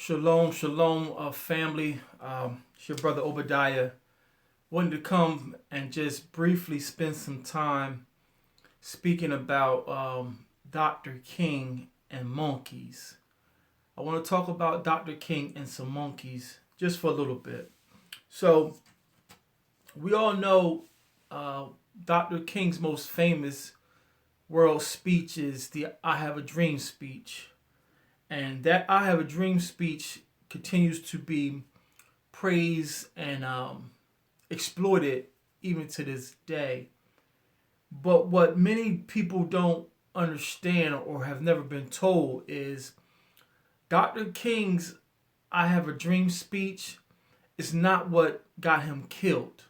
Shalom, shalom, family. It's your brother Obadiah. Wanted to come and just briefly spend some time speaking about Dr. King and monkeys. I want to talk about Dr. King and some monkeys just for a little bit. So, we all know uh, Dr. King's most famous world speech is the I Have a Dream speech. And that I Have a Dream speech continues to be praised and exploited even to this day. But what many people don't understand or have never been told is Dr. King's I Have a Dream speech is not what got him killed.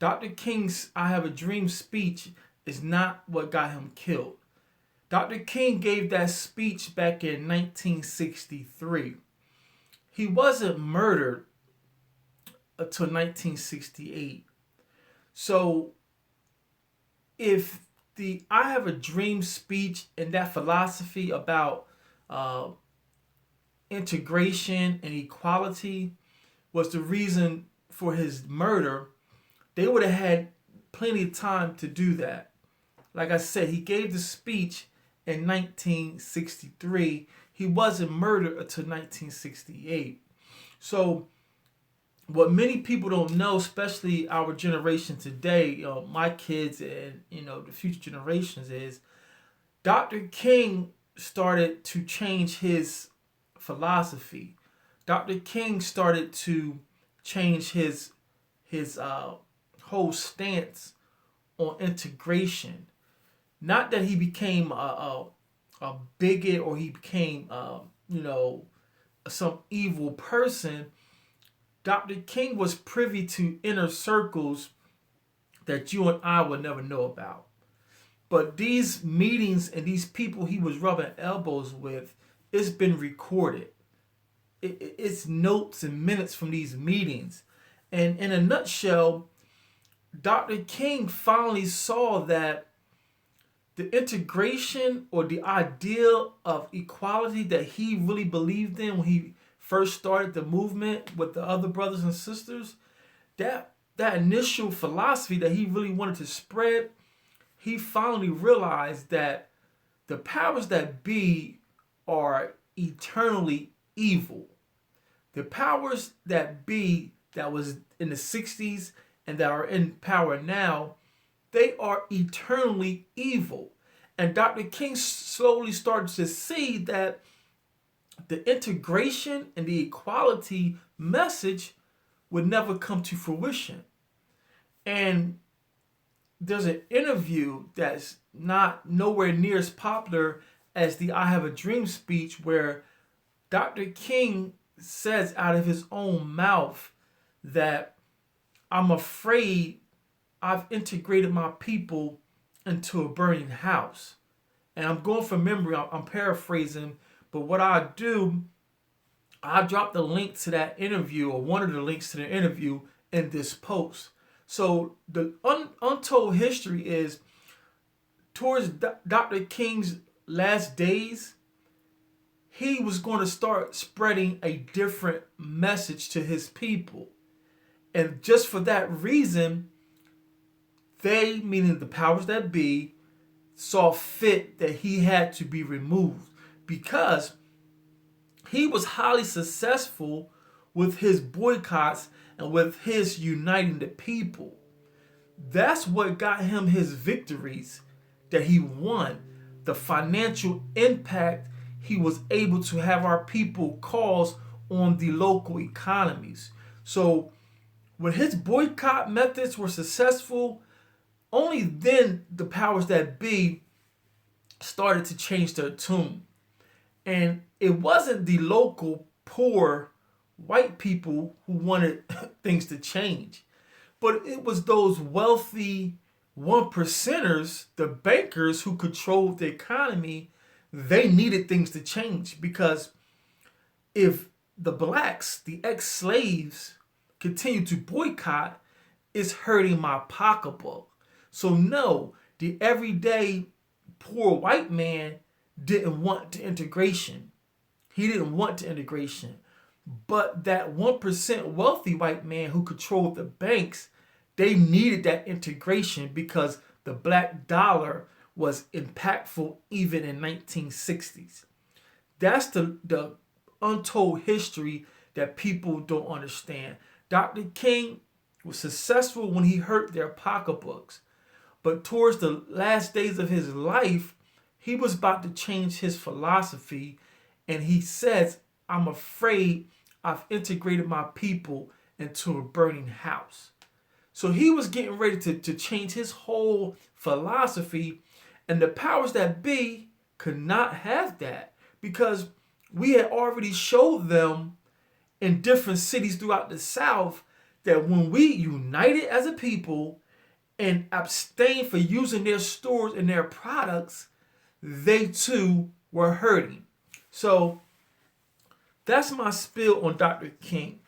Dr. King's I Have a Dream speech is not what got him killed. Dr. King gave that speech back in 1963. He wasn't murdered until 1968. So if the I Have a Dream speech and that philosophy about uh, integration and equality was the reason for his murder, they would have had plenty of time to do that. Like I said, he gave the speech in 1963. He wasn't murdered until 1968. So what many people don't know, especially our generation today, my kids and the future generations, is Dr. King started to change his philosophy. Dr. King started to change his whole stance on integration. Not that he became a bigot or he became some evil person. Dr. King was privy to inner circles that you and I would never know about. But these meetings and these people he was rubbing elbows with, it's been recorded. It's notes and minutes from these meetings. And in a nutshell, Dr. King finally saw that the integration or the ideal of equality that he really believed in when he first started the movement with the other brothers and sisters, that initial philosophy that he really wanted to spread, he finally realized that the powers that be are eternally evil. The powers that be that was in the 60s and that are in power now, they are eternally evil. And Dr. King slowly started to see that the integration and the equality message would never come to fruition. And there's an interview that's not nowhere near as popular as the I Have a Dream speech where Dr. King says out of his own mouth that I'm afraid I've integrated my people into a burning house. And I'm going from memory, I'm paraphrasing, but what I do, I drop the link to that interview or one of the links to the interview in this post. So the untold history is towards Dr. King's last days, he was going to start spreading a different message to his people. And just for that reason, they, meaning the powers that be, saw fit that he had to be removed because he was highly successful with his boycotts and with his uniting the people. That's what got him his victories that he won. The financial impact he was able to have our people cause on the local economies. So when his boycott methods were successful, only then the powers that be started to change their tune. And it wasn't the local poor white people who wanted things to change, but it was those wealthy one percenters, the bankers who controlled the economy. They needed things to change because if the blacks, the ex-slaves, continue to boycott, it's hurting my pocketbook. So no, the everyday poor white man didn't want the integration. He didn't want the integration. But that 1% wealthy white man who controlled the banks, they needed that integration because the black dollar was impactful even in 1960s. That's the untold history that people don't understand. Dr. King was successful when he hurt their pocketbooks. But towards the last days of his life, he was about to change his philosophy. And he says, I'm afraid I've integrated my people into a burning house. So he was getting ready to change his whole philosophy. And the powers that be could not have that because we had already showed them in different cities throughout the South that when we united as a people and abstained for using their stores and their products, they too were hurting. So that's my spiel on Dr. King.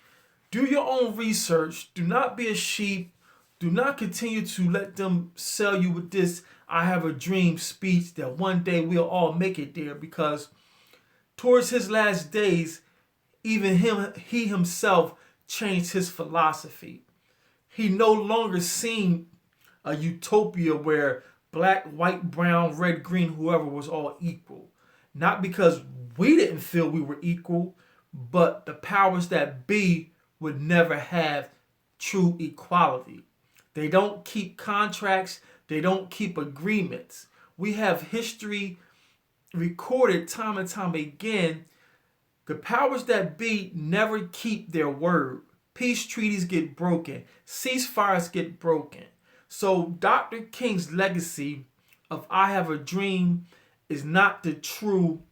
Do your own research. Do not be a sheep. Do not continue to let them sell you with this I have a dream speech that one day we'll all make it there, because towards his last days, even he himself changed his philosophy. He no longer seen a utopia where black, white, brown, red, green, whoever was all equal. Not because we didn't feel we were equal, but the powers that be would never have true equality. They don't keep contracts. They don't keep agreements. We have history recorded time and time again. The powers that be never keep their word. Peace treaties get broken. Ceasefires get broken. So Dr. King's legacy of I Have a Dream is not the true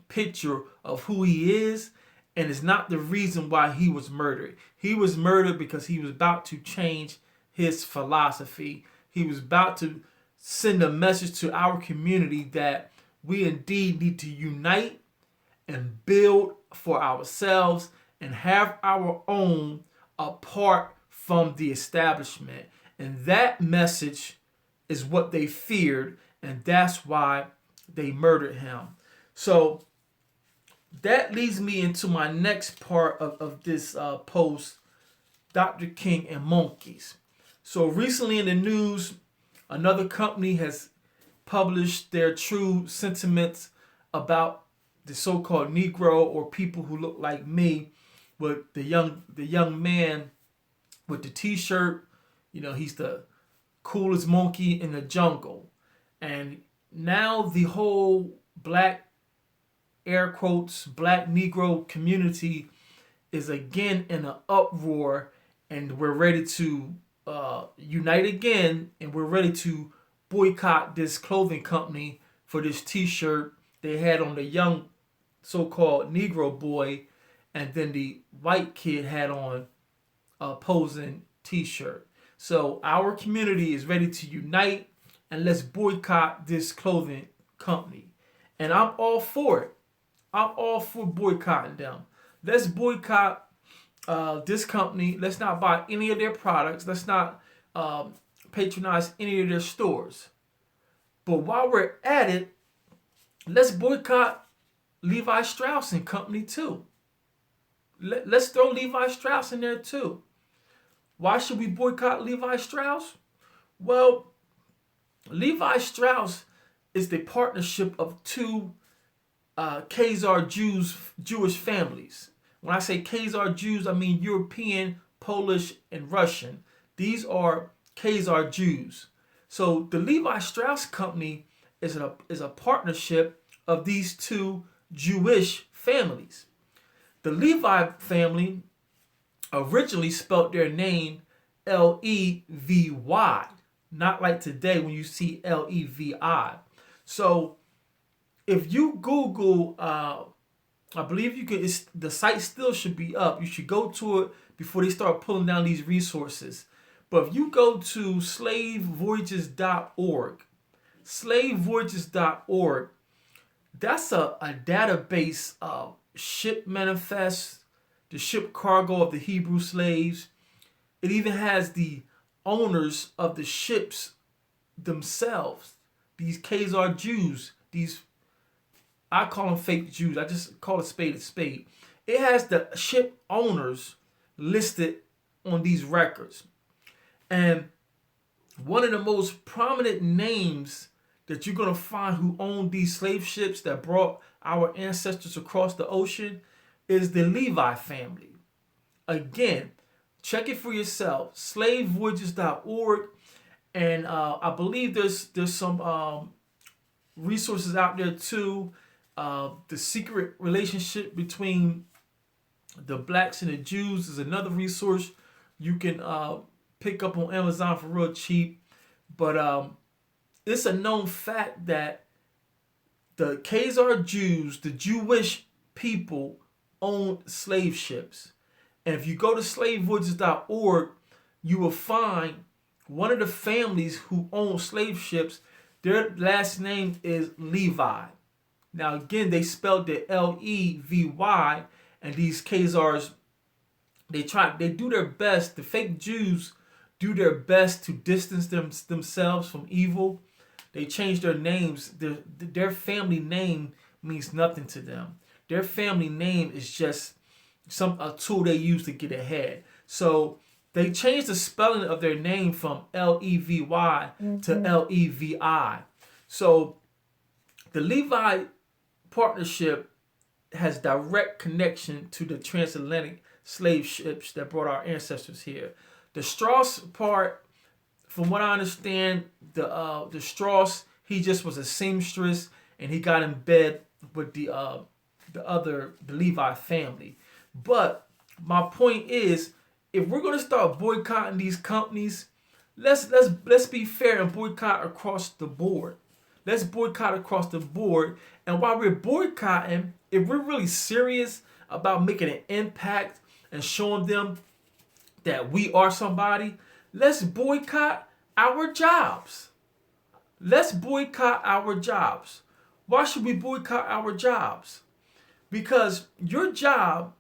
picture of who he is, and is not the reason why he was murdered. He was murdered because he was about to change his philosophy. He was about to send a message to our community that we indeed need to unite and build for ourselves and have our own apart from the establishment. And that message is what they feared, and that's why they murdered him. So that leads me into my next part of this post, Dr. King and monkeys. So recently in the news, another company has published their true sentiments about the so-called Negro, or people who look like me, with the young man with the t-shirt. You know, he's the coolest monkey in the jungle. And now the whole black, air quotes, black Negro community is again in an uproar, and we're ready to unite again, and we're ready to boycott this clothing company for this t-shirt they had on the young so-called Negro boy, and then the white kid had on a opposing t-shirt. So our community is ready to unite, and let's boycott this clothing company. And I'm all for it. I'm all for boycotting them. Let's boycott this company. Let's not buy any of their products. Let's not patronize any of their stores. But while we're at it, let's boycott Levi Strauss and Company too. Let's throw Levi Strauss in there too. Why should we boycott Levi Strauss? Well, Levi Strauss is the partnership of two Khazar Jewish families. When I say Khazar Jews, I mean European, Polish, and Russian. These are Khazar Jews. So the Levi Strauss Company is a partnership of these two Jewish families. The Levi family originally spelled their name Levy, not like today when you see Levi. So if you Google, I believe you could. The site still should be up. You should go to it before they start pulling down these resources. But if you go to slavevoyages.org, slavevoyages.org, that's a database of ship manifests, the ship cargo of the Hebrew slaves. It even has the owners of the ships themselves, these Khazar Jews, these I call them fake Jews. I just call a spade a spade. It has the ship owners listed on these records. And one of the most prominent names that you're going to find who owned these slave ships that brought our ancestors across the ocean is the Levi family. Again, check it for yourself. Slavevoyages.org. And I believe there's some resources out there too. The secret relationship between the blacks and the Jews is another resource you can pick up on Amazon for real cheap. But it's a known fact that the Khazar Jews, the Jewish people, owned slave ships. And if you go to slavevoyages.org, you will find one of the families who own slave ships. Their last name is Levi. Now again, they spelled it Levy, and these Khazars, they do their best. The fake Jews do their best to distance themselves from evil. They change their names. Their family name means nothing to them. Their family name is just a tool they use to get ahead. So they changed the spelling of their name from Levy to Levi. So the Levi partnership has direct connection to the transatlantic slave ships that brought our ancestors here. The Strauss part, from what I understand, the Strauss, he just was a seamstress and he got in bed with the Levi family. But my point is, if we're gonna start boycotting these companies, let's be fair and boycott across the board. Let's boycott across the board. And while we're boycotting, if we're really serious about making an impact and showing them that we are somebody, let's boycott our jobs. Let's boycott our jobs. Why should we boycott our jobs? Because your job,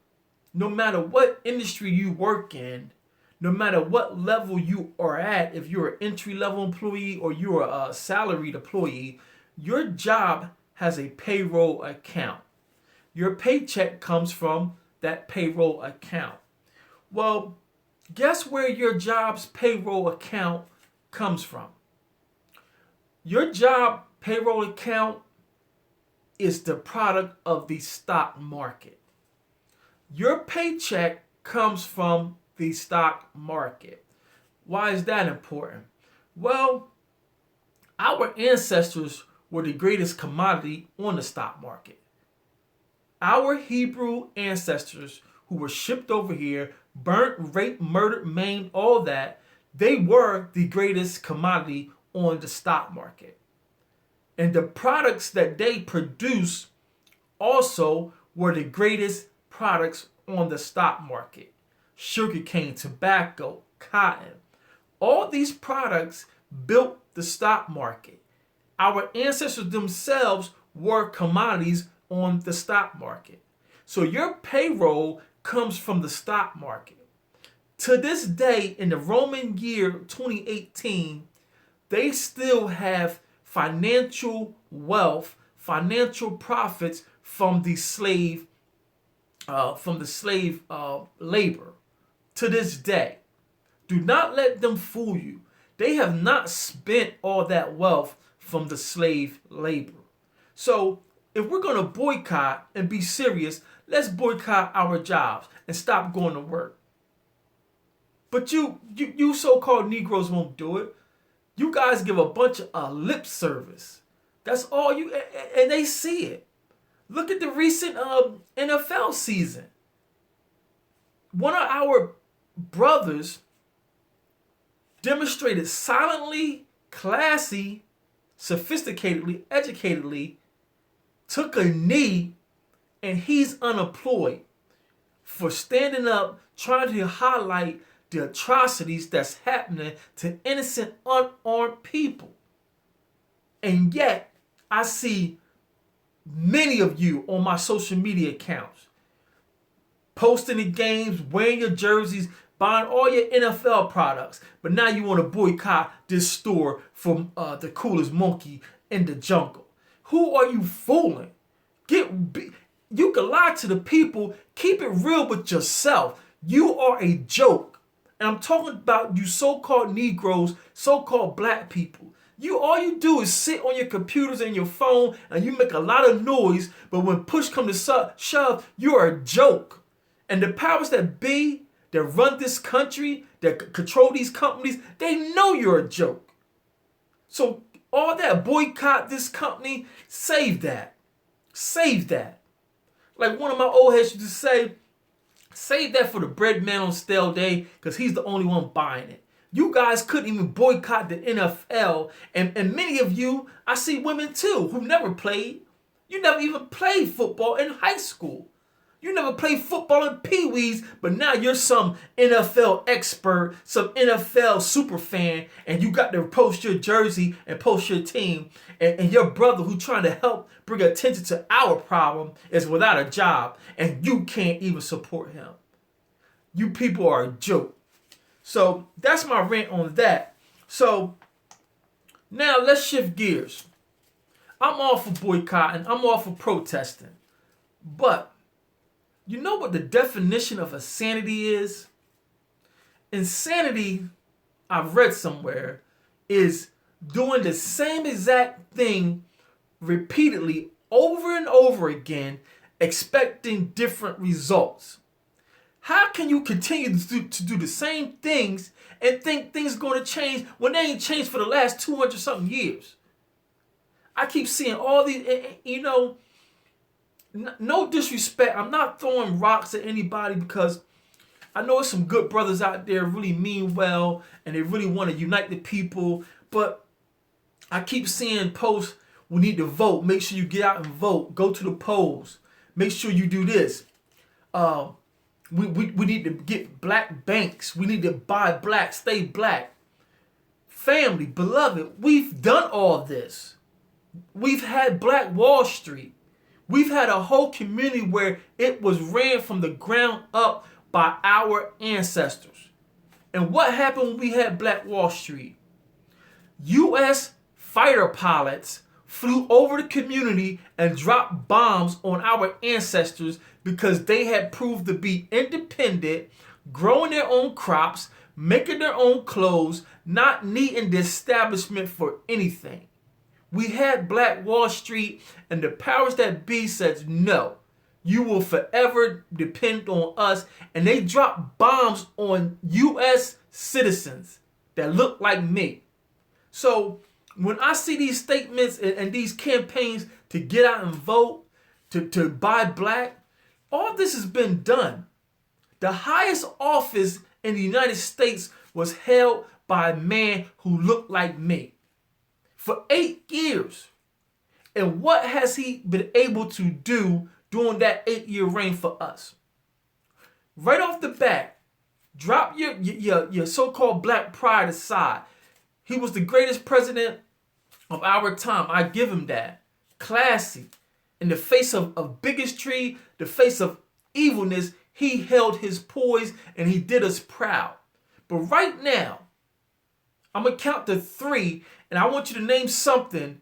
no matter what industry you work in, no matter what level you are at, if you're an entry-level employee or you're a salaried employee, your job has a payroll account. Your paycheck comes from that payroll account. Well, guess where your job's payroll account comes from? Your job payroll account is the product of the stock market. Your paycheck comes from the stock market. Why is that important? Well, our ancestors were the greatest commodity on the stock market. Our Hebrew ancestors who were shipped over here, burnt, raped, murdered, maimed, all that, they were the greatest commodity on the stock market. And the products that they produced also were the greatest products on the stock market. Sugarcane, tobacco, cotton. All these products built the stock market. Our ancestors themselves were commodities on the stock market. So your payroll comes from the stock market. To this day, in the Roman year 2018, they still have financial wealth, financial profits from the slave labor. To this day, do not let them fool you. They have not spent all that wealth from the slave labor. So if we're going to boycott and be serious, let's boycott our jobs and stop going to work. But you so-called Negroes won't do it. You guys give a bunch of lip service. That's all you, and they see it. Look at the recent NFL season. One of our brothers demonstrated silently, classy, sophisticatedly, educatedly, took a knee, and he's unemployed for standing up, trying to highlight the atrocities that's happening to innocent, unarmed people. And yet, I see many of you on my social media accounts posting the games, wearing your jerseys, buying all your NFL products, but now you want to boycott this store from the coolest monkey in the jungle. Who are you fooling? You can lie to the people. Keep it real with yourself. You are a joke. And I'm talking about you so-called Negroes, so-called black people. All you do is sit on your computers and your phone and you make a lot of noise, but when push comes to shove, you are a joke. And the powers that be, that run this country, that control these companies, they know you're a joke. So all that boycott this company, save that. Save that. Like one of my old heads used to say, save that for the bread man on stale day, because he's the only one buying it. You guys couldn't even boycott the NFL. And many of you, I see women too, who never played. You never even played football in high school. You never played football in Pee-wees, but now you're some NFL expert, some NFL super fan, and you got to post your jersey and post your team. And your brother who's trying to help bring attention to our problem is without a job, and you can't even support him. You people are a joke. So that's my rant on that. So now let's shift gears. I'm all for boycotting. I'm all for protesting. But you know what the definition of insanity is? Insanity, I've read somewhere, is doing the same exact thing repeatedly over and over again, expecting different results. How can you continue to do the same things and think things are going to change when they ain't changed for the last 200 something years? I keep seeing all these, no disrespect. I'm not throwing rocks at anybody because I know there's some good brothers out there really mean well and they really want to unite the people. But I keep seeing posts, we need to vote. Make sure you get out and vote. Go to the polls. Make sure you do this. We need to get black banks. We need to buy black, stay black. Family, beloved, we've done all this. We've had Black Wall Street. We've had a whole community where it was ran from the ground up by our ancestors. And what happened when we had Black Wall Street? U.S. fighter pilots flew over the community and dropped bombs on our ancestors because they had proved to be independent, growing their own crops, making their own clothes, not needing the establishment for anything. We had Black Wall Street, and the powers that be said, no, you will forever depend on us. And they dropped bombs on U.S. citizens that look like me. So when I see these statements and these campaigns to get out and vote, to buy black, all this has been done. The highest office in the United States was held by a man who looked like me for 8 years. And what has he been able to do during that 8-year reign for us? Right off the bat, drop your so-called black pride aside. He was the greatest president of our time. I give him that. Classy. In the face of bigotry, the face of evilness, he held his poise and he did us proud. But right now, I'm going to count to 3 and I want you to name something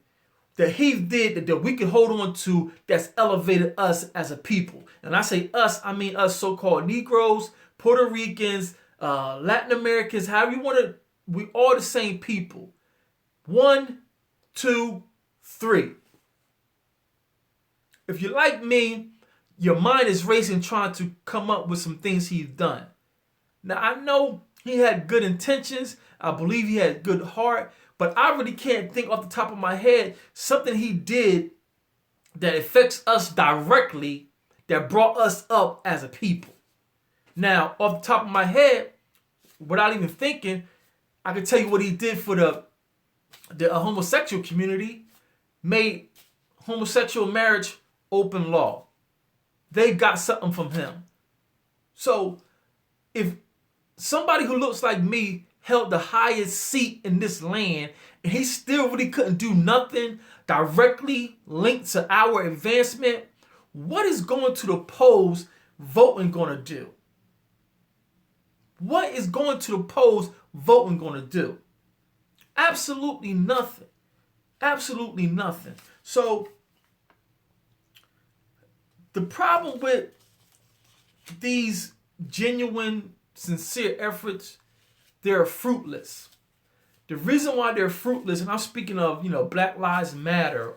that he did that we can hold on to that's elevated us as a people. And I say us, I mean us so-called Negroes, Puerto Ricans, Latin Americans, however you want to, we all the same people. 1, 2, 3. If you're like me, your mind is racing trying to come up with some things he's done. Now, I know he had good intentions. I believe he had good heart. But I really can't think off the top of my head something he did that affects us directly that brought us up as a people. Now, off the top of my head, without even thinking, I can tell you what he did for the homosexual community. Made homosexual marriage open law. They got something from him. So if somebody who looks like me held the highest seat in this land and he still really couldn't do nothing directly linked to our advancement, what is going to the polls voting going to do? What is going to the polls voting going to do? Absolutely nothing. Absolutely nothing. So The problem with these genuine, sincere efforts, they're fruitless. The reason why they're fruitless, and I'm speaking of, Black Lives Matter,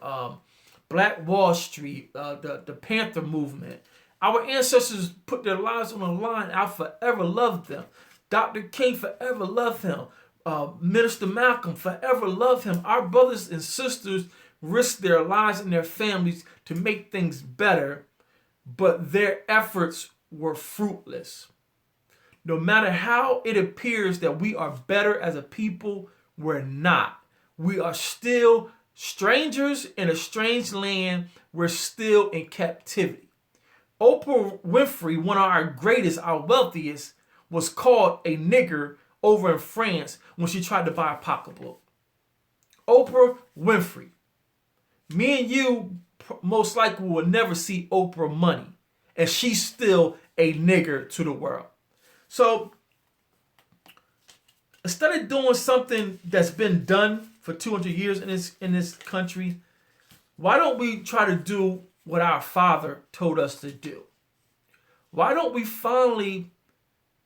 Black Wall Street, the Panther movement. Our ancestors put their lives on the line. I'll forever love them. Dr. King, forever love him. Minister Malcolm, forever love him. Our brothers and sisters risked their lives and their families to make things better, but their efforts were fruitless. No matter how it appears that we are better as a people, we're not. We are still strangers in a strange land. We're still in captivity. Oprah Winfrey, one of our greatest, our wealthiest, was called a nigger over in France when she tried to buy a pocketbook. Oprah Winfrey. Me and you most likely will never see Oprah money, and she's still a nigger to the world. So instead of doing something that's been done for 200 years in this country, why don't we try to do what our Father told us to do? Why don't we finally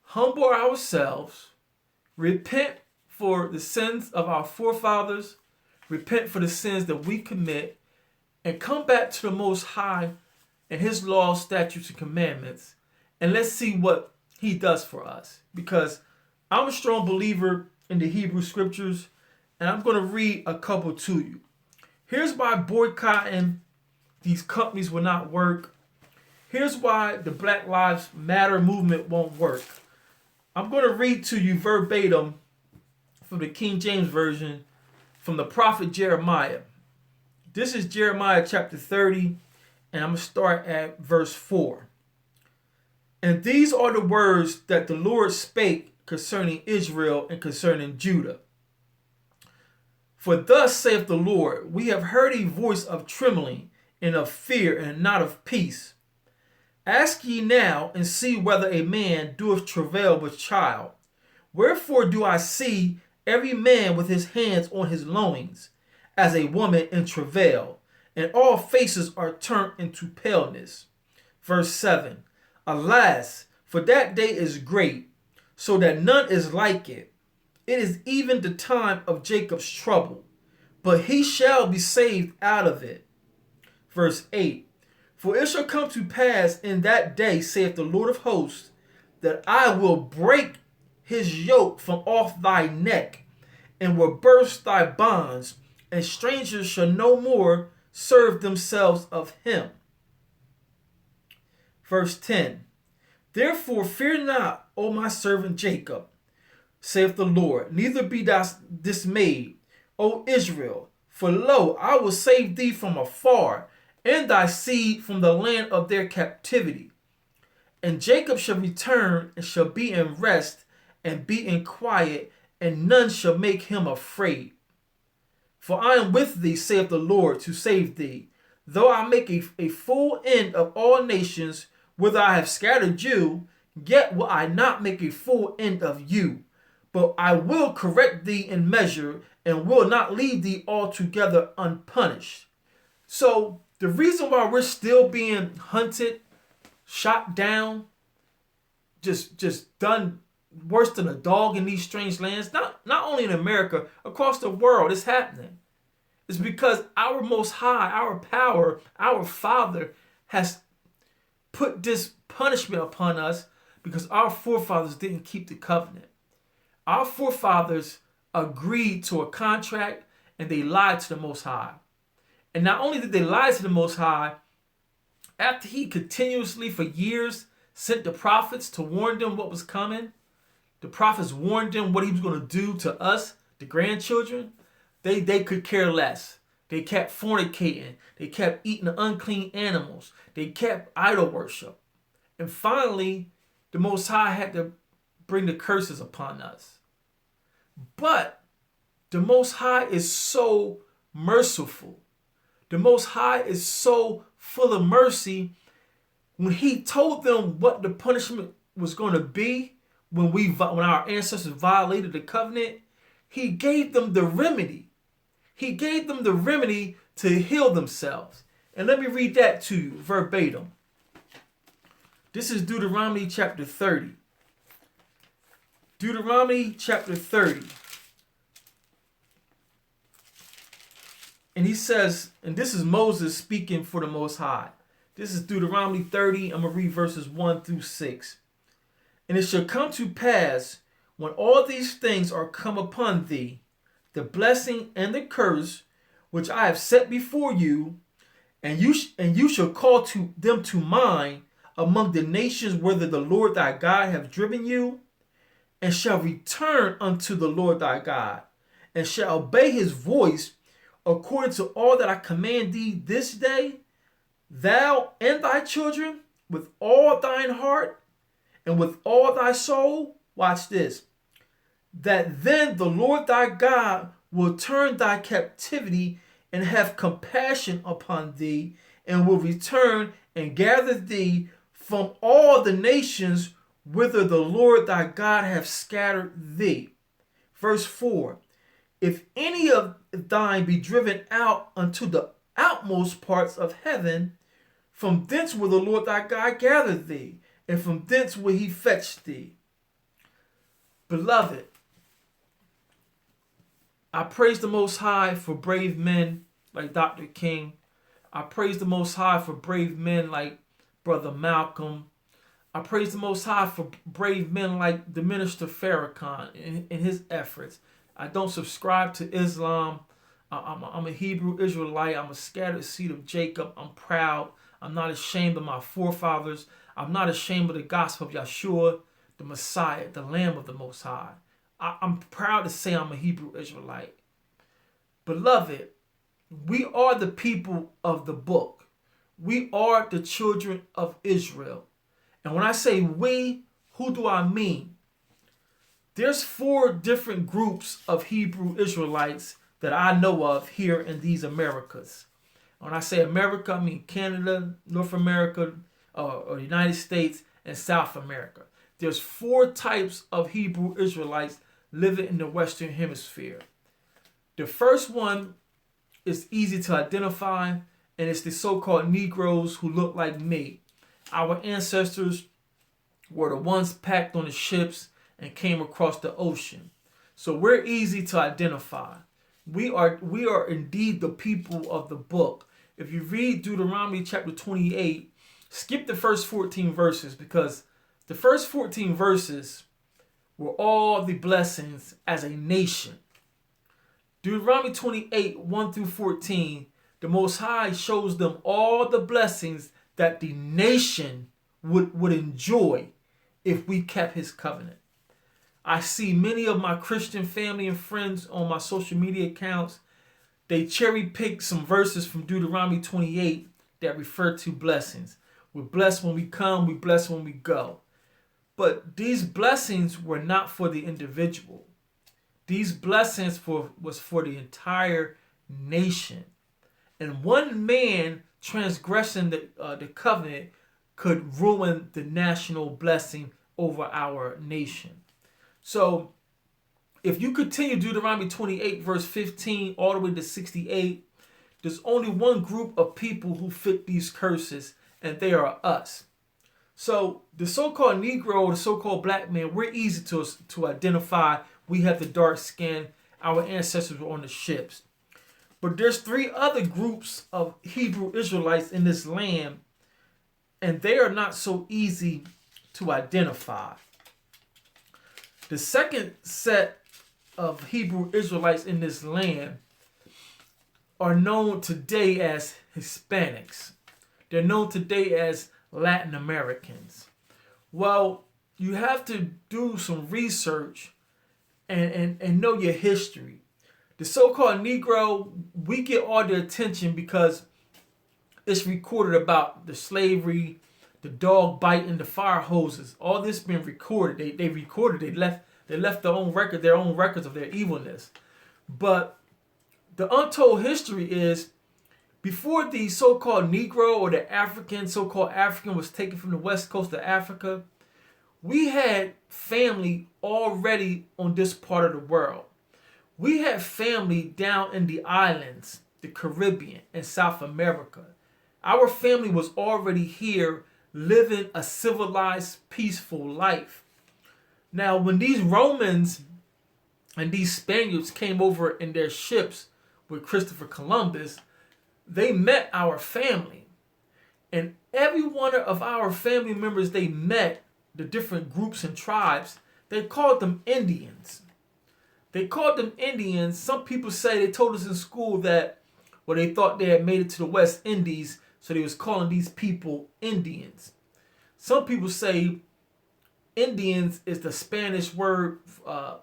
humble ourselves, repent for the sins of our forefathers, repent for the sins that we commit, and come back to the Most High and His laws, statutes, and commandments, and let's see what He does for us. Because I'm a strong believer in the Hebrew Scriptures, and I'm going to read a couple to you. Here's why boycotting these companies will not work. Here's why the Black Lives Matter movement won't work. I'm going to read to you verbatim from the King James Version from the prophet Jeremiah. This is Jeremiah chapter 30, and I'm going to start at verse 4. And these are the words that the Lord spake concerning Israel and concerning Judah. For thus saith the Lord, we have heard a voice of trembling and of fear and not of peace. Ask ye now and see whether a man doeth travail with child. Wherefore do I see every man with his hands on his loins, as a woman in travail, and all faces are turned into paleness. Verse 7. Alas, for that day is great, so that none is like it. It is even the time of Jacob's trouble, but he shall be saved out of it. Verse 8. For it shall come to pass in that day, saith the Lord of hosts, that I will break his yoke from off thy neck, and will burst thy bonds, and strangers shall no more serve themselves of him. Verse 10. Therefore fear not, O my servant Jacob, saith the Lord, neither be thou dismayed, O Israel, for lo, I will save thee from afar, and thy seed from the land of their captivity. And Jacob shall return, and shall be in rest, and be in quiet, and none shall make him afraid. For I am with thee, saith the Lord, to save thee. Though I make a full end of all nations, whither I have scattered you, yet will I not make a full end of you. But I will correct thee in measure, and will not leave thee altogether unpunished. So the reason why we're still being hunted, shot down, just done worse than a dog in these strange lands, not only in America, across the world, it's happening. It's because our Most High, our power, our Father has put this punishment upon us because our forefathers didn't keep the covenant. Our forefathers agreed to a contract and they lied to the Most High. And not only did they lie to the Most High, after He continuously for years sent the prophets to warn them what was coming, the prophets warned them what He was going to do to us, the grandchildren. They could care less. They kept fornicating. They kept eating unclean animals. They kept idol worship. And finally, the Most High had to bring the curses upon us. But the Most High is so merciful. The Most High is so full of mercy. When He told them what the punishment was going to be, when our ancestors violated the covenant, He gave them the remedy. He gave them the remedy to heal themselves. And let me read that to you verbatim. This is Deuteronomy chapter 30. Deuteronomy chapter 30. And he says, and this is Moses speaking for the Most High. This is Deuteronomy 30. I'm going to read verses 1 through 6. And it shall come to pass, when all these things are come upon thee, the blessing and the curse, which I have set before you, and you shall call to them to mind among the nations whither the Lord thy God hath driven you, and shall return unto the Lord thy God, and shall obey his voice according to all that I command thee this day, thou and thy children, with all thine heart and with all thy soul. Watch this. That then the Lord thy God will turn thy captivity and have compassion upon thee, and will return and gather thee from all the nations whither the Lord thy God hath scattered thee. Verse 4. If any of thine be driven out unto the outmost parts of heaven, from thence will the Lord thy God gather thee, and from thence will he fetch thee. Beloved, I praise the Most High for brave men like Dr. King. I praise the Most High for brave men like Brother Malcolm. I praise the Most High for brave men like the Minister Farrakhan in his efforts. I don't subscribe to Islam. I'm a Hebrew Israelite. I'm a scattered seed of Jacob. I'm proud. I'm not ashamed of my forefathers. I'm not ashamed of the gospel of Yeshua, the Messiah, the Lamb of the Most High. I'm proud to say I'm a Hebrew Israelite. Beloved, we are the people of the book. We are the children of Israel. And when I say we, who do I mean? There's 4 different groups of Hebrew Israelites that I know of here in these Americas. When I say America, I mean Canada, North America, or United States, and South America. There's 4 types of Hebrew Israelites living in the Western Hemisphere. The first one is easy to identify, and it's the so-called Negroes who look like me. Our ancestors were the ones packed on the ships and came across the ocean. So we're easy to identify. We are indeed the people of the book. If you read Deuteronomy chapter 28, skip the first 14 verses, because the first 14 verses were all the blessings as a nation. Deuteronomy 28, 1 through 14, the Most High shows them all the blessings that the nation would enjoy if we kept his covenant. I see many of my Christian family and friends on my social media accounts. They cherry pick some verses from Deuteronomy 28 that refer to blessings. We're blessed when we come, we're blessed when we go. But these blessings were not for the individual. These blessings was for the entire nation. And one man transgressing the covenant could ruin the national blessing over our nation. So if you continue Deuteronomy 28 verse 15 all the way to 68, there's only one group of people who fit these curses, and they are us. So the so-called Negro or the so-called black man, we're easy to identify. We have the dark skin. Our ancestors were on the ships. But there's 3 other groups of Hebrew Israelites in this land, and they are not so easy to identify. The second set of Hebrew Israelites in this land are known today as Hispanics. They're known today as Latin Americans. Well, you have to do some research and know your history. The so-called Negro, we get all the attention because it's recorded about the slavery, the dog biting, the fire hoses. All this been recorded. They recorded. They left their own records of their evilness. But the untold history is, before the so-called Negro or the so-called African was taken from the west coast of Africa, we had family already on this part of the world. We had family down in the islands, the Caribbean, and South America. Our family was already here living a civilized, peaceful life. Now, when these Romans and these Spaniards came over in their ships with Christopher Columbus, they met our family. And every one of our family members they met, the different groups and tribes, they called them Indians. They called them Indians. Some people say, they told us in school that, well, they thought they had made it to the West Indies, so they was calling these people Indians. Some people say Indians is the Spanish word,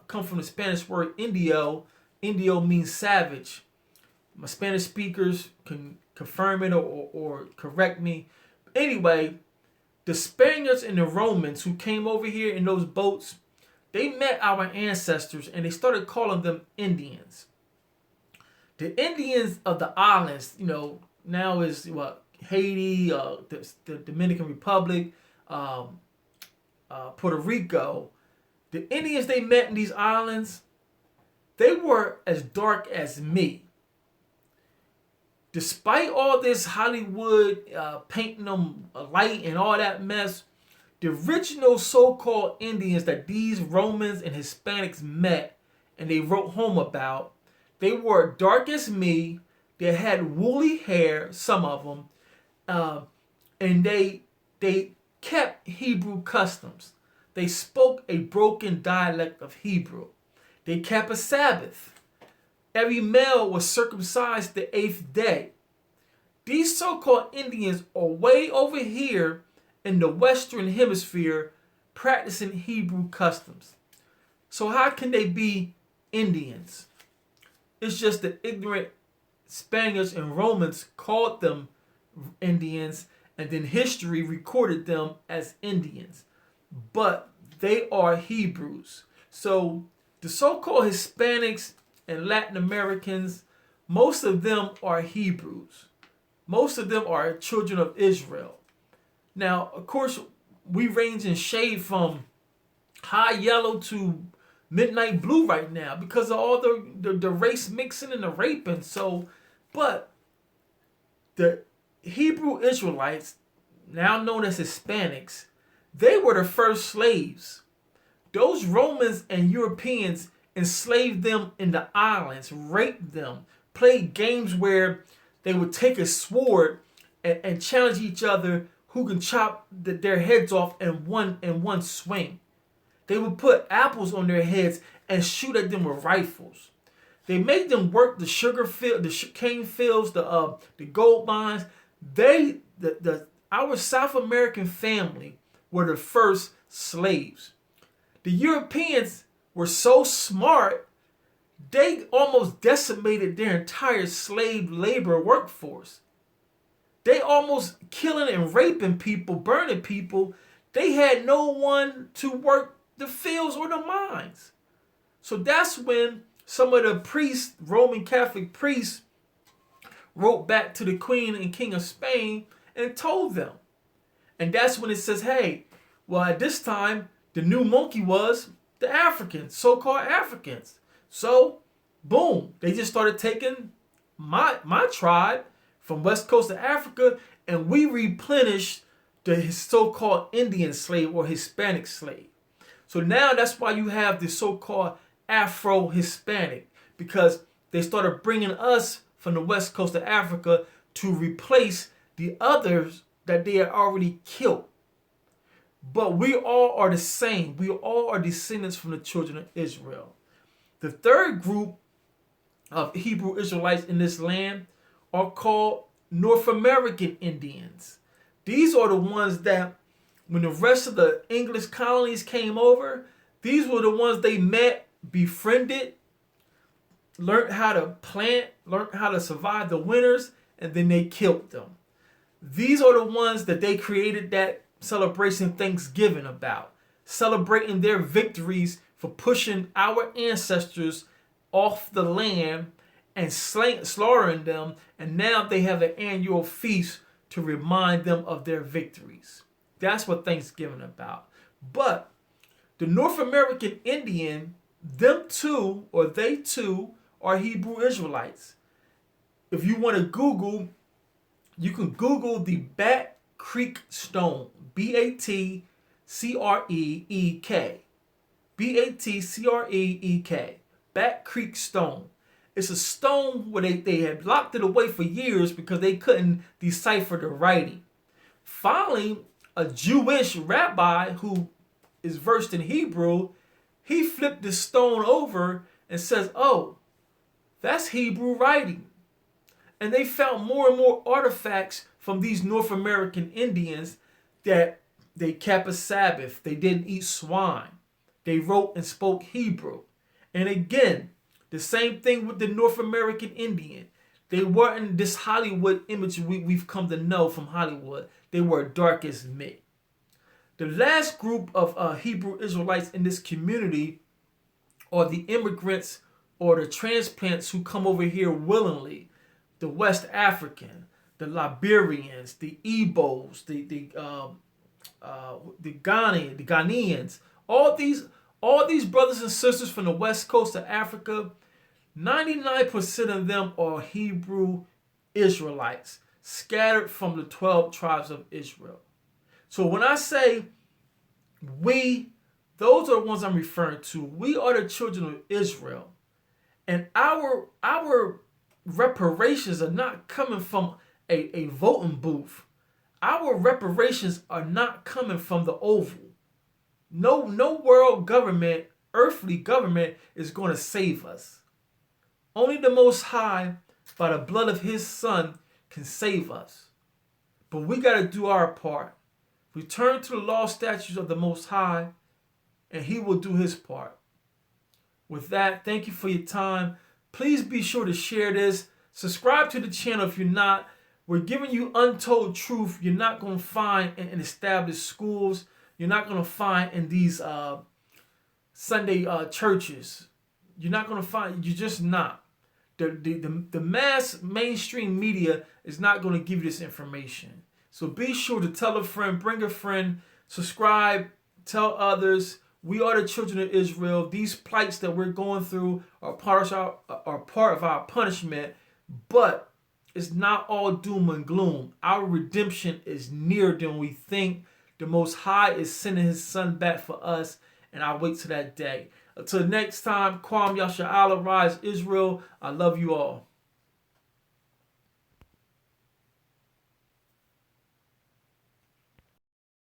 come from the Spanish word indio. Indio means savage. My Spanish speakers can confirm it or correct me. Anyway, the Spaniards and the Romans who came over here in those boats, they met our ancestors and they started calling them Indians. The Indians of the islands, now is what, Haiti, the Dominican Republic, Puerto Rico. The Indians they met in these islands, they were as dark as me. Despite all this Hollywood painting them light and all that mess, the original so-called Indians that these Romans and Hispanics met and they wrote home about, they were dark as me. They had woolly hair, some of them, and they kept Hebrew customs. They spoke a broken dialect of Hebrew. They kept a Sabbath. Every male was circumcised the 8th day. These so-called Indians are way over here in the Western Hemisphere practicing Hebrew customs. So how can they be Indians? It's just the ignorant Spaniards and Romans called them Indians, and then history recorded them as Indians. But they are Hebrews. So the so-called Hispanics and Latin Americans, most of them are Hebrews. Most of them are children of Israel. Now, of course, we range in shade from high yellow to midnight blue right now because of all the race mixing and the raping. So, but the Hebrew Israelites, now known as Hispanics, they were the first slaves. Those Romans and Europeans enslaved them in the islands, raped them, played games where they would take a sword and challenge each other who can chop their heads off in one swing. They would put apples on their heads and shoot at them with rifles. They made them work the sugar field, the cane fields, the gold mines. Our South American family were the first slaves. The Europeans were so smart, they almost decimated their entire slave labor workforce. They almost killing and raping people, burning people. They had no one to work the fields or the mines. So that's when some of the priests, Roman Catholic priests, wrote back to the Queen and King of Spain and told them. And that's when it says, hey, well, at this time, the new monkey was the Africans, so-called Africans. So, boom, they just started taking my tribe from west coast of Africa, and we replenished the so-called Indian slave or Hispanic slave. So now that's why you have the so-called Afro-Hispanic, because they started bringing us from the west coast of Africa to replace the others that they had already killed. But we all are the same. We all are descendants from the children of Israel. The third group of Hebrew Israelites in this land are called North American Indians. These are the ones that, when the rest of the English colonies came over, these were the ones they met, befriended, learned how to plant, learned how to survive the winters, and then they killed them. These are the ones that they created that celebration Thanksgiving about, celebrating their victories for pushing our ancestors off the land and slaughtering them, and now they have an annual feast to remind them of their victories. That's what Thanksgiving is about. But the North American Indian, they too are Hebrew Israelites. If you want to Google, you can Google the Bat Creek Stone. Batcreek. Batcreek. Bat Creek Stone. It's a stone where they had locked it away for years because they couldn't decipher the writing. Finally, a Jewish rabbi who is versed in Hebrew, he flipped the stone over and says, "Oh, that's Hebrew writing." And they found more and more artifacts from these North American Indians that they kept a Sabbath. They didn't eat swine. They wrote and spoke Hebrew. And again, the same thing with the North American Indian. They weren't this Hollywood image we've come to know from Hollywood. They were dark as mid. The last group of Hebrew Israelites in this community are the immigrants or the transplants who come over here willingly. The West African, the Liberians, the Igbos, the Ghanaians, all these brothers and sisters from the west coast of Africa, 99% of them are Hebrew Israelites scattered from the 12 tribes of Israel. So when I say we, those are the ones I'm referring to. We are the children of Israel. And our reparations are not coming from a voting booth. Our reparations are not coming from the Oval. No world government, earthly government, is going to save us. Only the Most High, by the blood of His Son, can save us. But we got to do our part. Return to the law, statutes of the Most High, and He will do His part. With that, thank you for your time. Please be sure to share this. Subscribe to the channel if you're not. We're giving you untold truth you're not going to find in established schools. You're not going to find in these Sunday churches. You're not going to find, you're just not. The mass mainstream media is not going to give you this information. So be sure to tell a friend, bring a friend, subscribe, tell others. We are the children of Israel. These plights that we're going through are part of our punishment, but it's not all doom and gloom. Our redemption is nearer than we think. The Most High is sending His Son back for us, and I wait till that day. Until next time, Kwam Yasha'Allah, Rise Israel. I love you all.